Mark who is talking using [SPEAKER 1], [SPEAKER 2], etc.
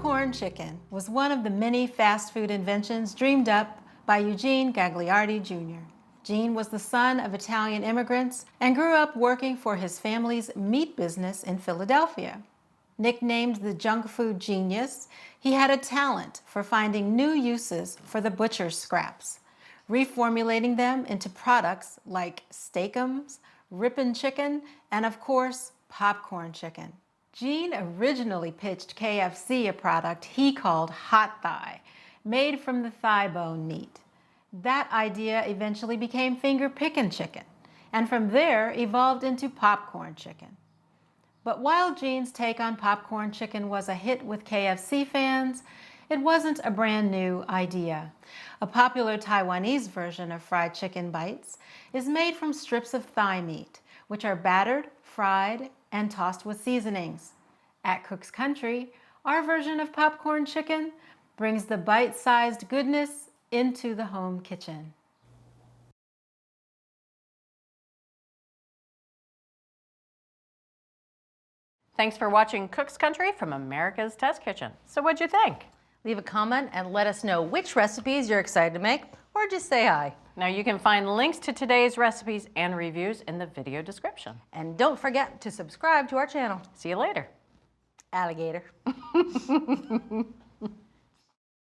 [SPEAKER 1] Popcorn chicken was one of the many fast food inventions dreamed up by Eugene Gagliardi Jr. Gene was the son of Italian immigrants and grew up working for his family's meat business in Philadelphia. Nicknamed the junk food genius, he had a talent for finding new uses for the butcher's scraps, reformulating them into products like steakums, rippin' chicken, and of course, popcorn chicken. Gene originally pitched KFC a product he called hot thigh, made from the thigh bone meat. That idea eventually became finger pickin' chicken, and from there evolved into popcorn chicken. But while Gene's take on popcorn chicken was a hit with KFC fans, it wasn't a brand new idea. A popular Taiwanese version of fried chicken bites is made from strips of thigh meat, which are battered, fried, and tossed with seasonings. At Cook's Country, our version of popcorn chicken brings the bite-sized goodness into the home kitchen.
[SPEAKER 2] Thanks for watching Cook's Country from America's Test Kitchen. So what'd you think?
[SPEAKER 3] Leave a comment and let us know which recipes you're excited to make, or just say hi.
[SPEAKER 2] Now you can find links to today's recipes and reviews in the video description.
[SPEAKER 3] And don't forget to subscribe to our channel.
[SPEAKER 2] See you later.
[SPEAKER 3] Alligator.